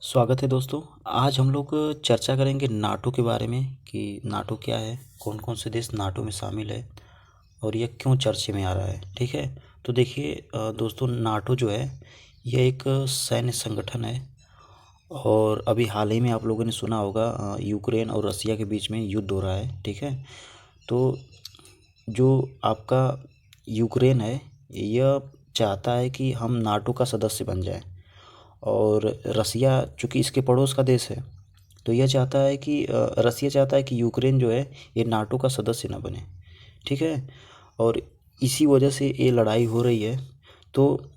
स्वागत है दोस्तों। आज हम लोग चर्चा करेंगे नाटो के बारे में कि नाटो क्या है, कौन कौन से देश नाटो में शामिल है और यह क्यों चर्चे में आ रहा है। ठीक है, तो देखिए दोस्तों, नाटो जो है यह एक सैन्य संगठन है और अभी हाल ही में आप लोगों ने सुना होगा यूक्रेन और रसिया के बीच में युद्ध हो रहा है। ठीक है, तो जो आपका यूक्रेन है यह चाहता है कि हम नाटो का सदस्य बन जाए और रसिया चूँकि इसके पड़ोस का देश है तो यह चाहता है कि रसिया चाहता है कि यूक्रेन जो है ये नाटो का सदस्य ना बने। ठीक है, और इसी वजह से ये लड़ाई हो रही है। तो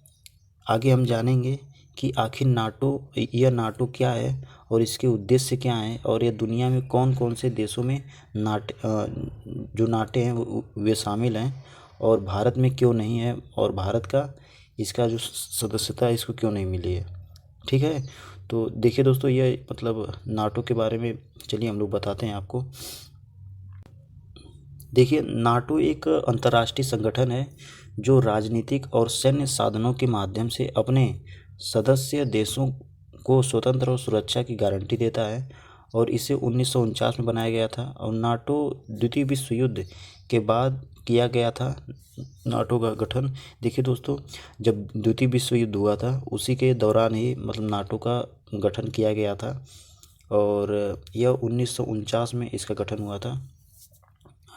आगे हम जानेंगे कि आखिर नाटो क्या है और इसके उद्देश्य क्या हैं और ये दुनिया में कौन कौन से देशों में जो नाटे हैं वे शामिल हैं और भारत में क्यों नहीं है और भारत का इसका जो सदस्यता है इसको क्यों नहीं मिली है। ठीक है, तो देखिए दोस्तों, ये मतलब नाटो के बारे में चलिए हम लोग बताते हैं आपको। देखिए, नाटो एक अंतर्राष्ट्रीय संगठन है जो राजनीतिक और सैन्य साधनों के माध्यम से अपने सदस्य देशों को स्वतंत्र और सुरक्षा की गारंटी देता है और इसे 1949 में बनाया गया था और नाटो द्वितीय विश्व युद्ध के बाद किया गया था नाटो का गठन। देखिए दोस्तों, जब द्वितीय विश्व युद्ध हुआ था उसी के दौरान ही मतलब नाटो का गठन किया गया था और यह 1949 में इसका गठन हुआ था।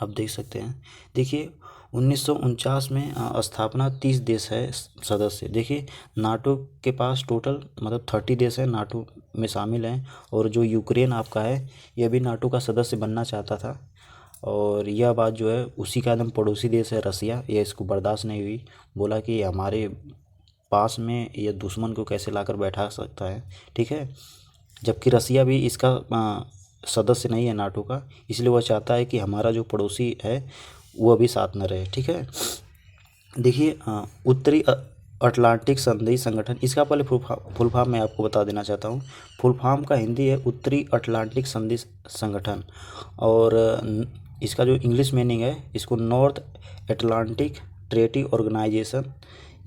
आप देख सकते हैं। देखिए 1949 में स्थापना 30 देश है सदस्य। देखिए नाटो के पास टोटल मतलब 30 देश है नाटो में शामिल हैं और जो यूक्रेन आपका है यह भी नाटो का सदस्य बनना चाहता था और यह बात जो है उसी का एकदम पड़ोसी देश है रसिया, यह इसको बर्दाश्त नहीं हुई। बोला कि हमारे पास में यह दुश्मन को कैसे लाकर बैठा सकता है। ठीक है, जबकि रसिया भी इसका सदस्य नहीं है नाटो का, इसलिए वह चाहता है कि हमारा जो पड़ोसी है वह भी साथ में रहे। ठीक है, देखिए उत्तरी अटलांटिक संधि संगठन, इसका पहले फुल फॉर्म मैं आपको बता देना चाहता हूँ। फुल फॉर्म का हिंदी है उत्तरी अटलांटिक संधि संगठन और इसका जो इंग्लिश मीनिंग है इसको नॉर्थ अटलांटिक ट्रेटी ऑर्गेनाइजेशन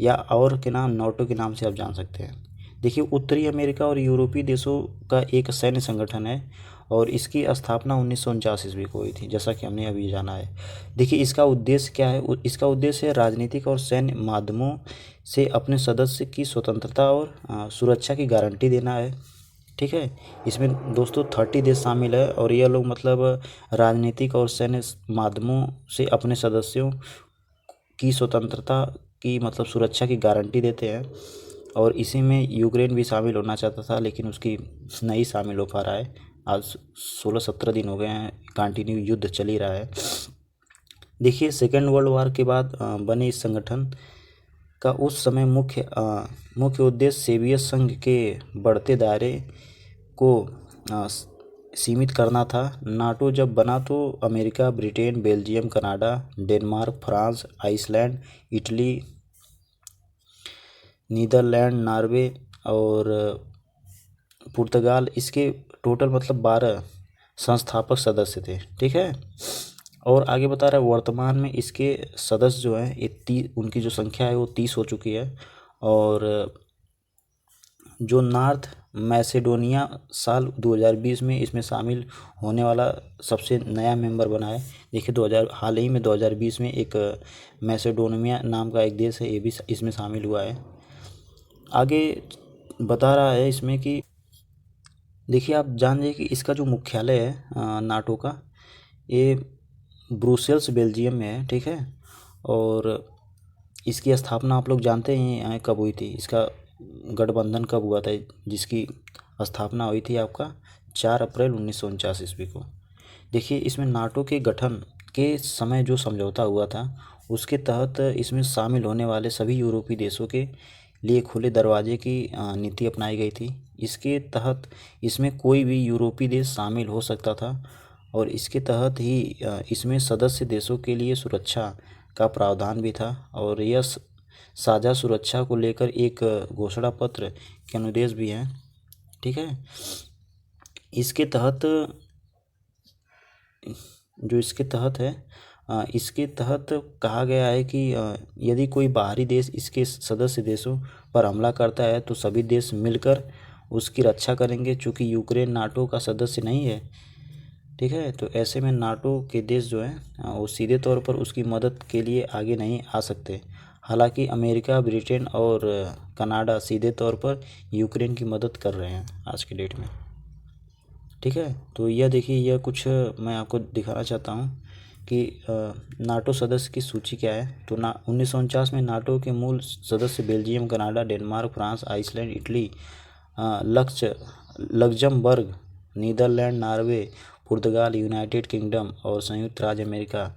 या और के नाम नाटो के नाम से आप जान सकते हैं। देखिए उत्तरी अमेरिका और यूरोपीय देशों का एक सैन्य संगठन है और इसकी स्थापना 1949 ईस्वी को हुई थी, जैसा कि हमने अभी जाना है। देखिए इसका उद्देश्य क्या है, इसका उद्देश्य है राजनीतिक और सैन्य माध्यमों से अपने सदस्य की स्वतंत्रता और सुरक्षा की गारंटी देना है। ठीक है, इसमें दोस्तों 30 देश शामिल है और यह लोग मतलब राजनीतिक और सैन्य माध्यमों से अपने सदस्यों की स्वतंत्रता की मतलब सुरक्षा की गारंटी देते हैं और इसी में यूक्रेन भी शामिल होना चाहता था लेकिन उसकी नहीं शामिल हो पा रहा है। आज 16-17 दिन हो गए हैं, कंटिन्यू युद्ध चल ही रहा है। देखिए सेकेंड वर्ल्ड वार के बाद बने इस संगठन का उस समय मुख्य उद्देश्य सोवियत संघ के बढ़ते दायरे को सीमित करना था। नाटो जब बना तो America, Britain, Belgium, Canada, Denmark, France, Iceland, Italy, Netherlands, Norway और पुर्तगाल इसके टोटल मतलब 12 संस्थापक सदस्य थे। ठीक है, और आगे बता रहा है वर्तमान में इसके सदस्य जो हैं ये उनकी जो संख्या है वो 30 हो चुकी है और जो नॉर्थ मैसेडोनिया साल 2020 में इसमें शामिल होने वाला सबसे नया मेंबर बना है। देखिए हाल ही में 2020 में एक मैसेडोनिया नाम का एक देश है, ये भी इसमें शामिल हुआ है। आगे बता रहा है इसमें कि देखिए आप जान जाइए कि इसका जो मुख्यालय है नाटो का ये ब्रुसेल्स बेल्जियम में है। ठीक है, और इसकी स्थापना आप लोग जानते हैं कब हुई थी, इसका गठबंधन कब हुआ था जिसकी स्थापना हुई थी आपका 4 अप्रैल 1949 ईस्वी को। देखिए इसमें नाटो के गठन के समय जो समझौता हुआ था उसके तहत इसमें शामिल होने वाले सभी यूरोपीय देशों के लिए खुले दरवाजे की नीति अपनाई गई थी। इसके तहत इसमें कोई भी यूरोपीय देश शामिल हो सकता था और इसके तहत ही इसमें सदस्य देशों के लिए सुरक्षा का प्रावधान भी था और यह साझा सुरक्षा को लेकर एक घोषणा पत्र के अनुदेश भी हैं। ठीक है, इसके तहत जो इसके तहत है इसके तहत कहा गया है कि यदि कोई बाहरी देश इसके सदस्य देशों पर हमला करता है तो सभी देश मिलकर उसकी रक्षा करेंगे, चूँकि यूक्रेन नाटो का सदस्य नहीं है, ठीक है। तो ऐसे में नाटो के देश जो हैं वो सीधे तौर पर उसकी मदद के लिए आगे नहीं आ सकते। हालांकि अमेरिका, ब्रिटेन और कनाडा सीधे तौर पर यूक्रेन की मदद कर रहे हैं आज के डेट में, ठीक है। तो यह देखिए, यह कुछ मैं आपको दिखाना चाहता हूँ कि नाटो सदस्य की सूची क्या है। तो 1949 में नाटो के मूल सदस्य Belgium, Canada, Denmark, France, Iceland, Italy, Luxembourg, Netherlands, Norway, पुर्तगाल, यूनाइटेड किंगडम और संयुक्त राज्य अमेरिका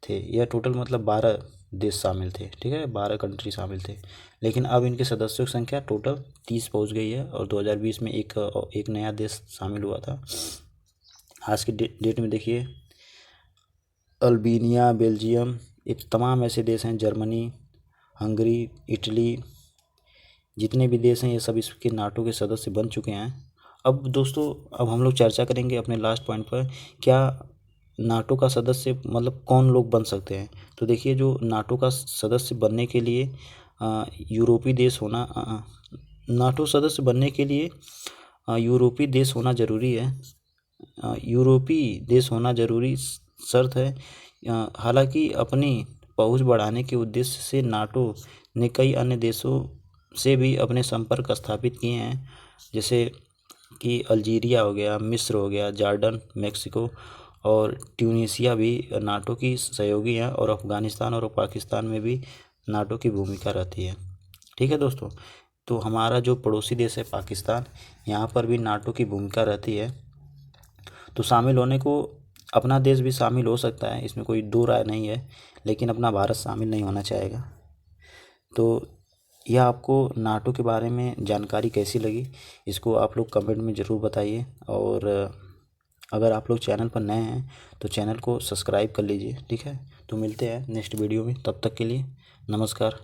थे। यह टोटल मतलब 12 देश शामिल थे, ठीक है, 12 कंट्री शामिल थे। लेकिन अब इनके सदस्यों की संख्या टोटल 30 पहुंच गई है और 2020 में एक नया देश शामिल हुआ था। आज की डेट में देखिए, अल्बानिया, बेल्जियम, एक तमाम ऐसे देश हैं, जर्मनी, हंगरी, इटली, जितने भी देश हैं ये सब इसके नाटो के सदस्य बन चुके हैं। अब दोस्तों, अब हम लोग चर्चा करेंगे अपने लास्ट पॉइंट पर, क्या नाटो का सदस्य मतलब कौन लोग बन सकते हैं। तो देखिए, जो नाटो का सदस्य बनने के लिए यूरोपीय देश होना, नाटो सदस्य बनने के लिए यूरोपीय देश होना ज़रूरी है। यूरोपीय देश होना ज़रूरी शर्त है। हालांकि अपनी पहुंच बढ़ाने के उद्देश्य से नाटो ने कई अन्य देशों से भी अपने संपर्क स्थापित किए हैं, जैसे कि अल्जीरिया हो गया, मिस्र हो गया, जॉर्डन, मेक्सिको और ट्यूनीशिया भी नाटो की सहयोगी हैं, और अफ़गानिस्तान और पाकिस्तान में भी नाटो की भूमिका रहती है, ठीक है दोस्तों। तो हमारा जो पड़ोसी देश है पाकिस्तान, यहाँ पर भी नाटो की भूमिका रहती है। तो शामिल होने को अपना देश भी शामिल हो सकता है, इसमें कोई दो राय नहीं है, लेकिन अपना भारत शामिल नहीं होना चाहेगा। तो यह आपको नाटो के बारे में जानकारी कैसी लगी, इसको आप लोग कमेंट में ज़रूर बताइए। और अगर आप लोग चैनल पर नए हैं तो चैनल को सब्सक्राइब कर लीजिए, ठीक है। तो मिलते हैं नेक्स्ट वीडियो में, तब तक के लिए नमस्कार।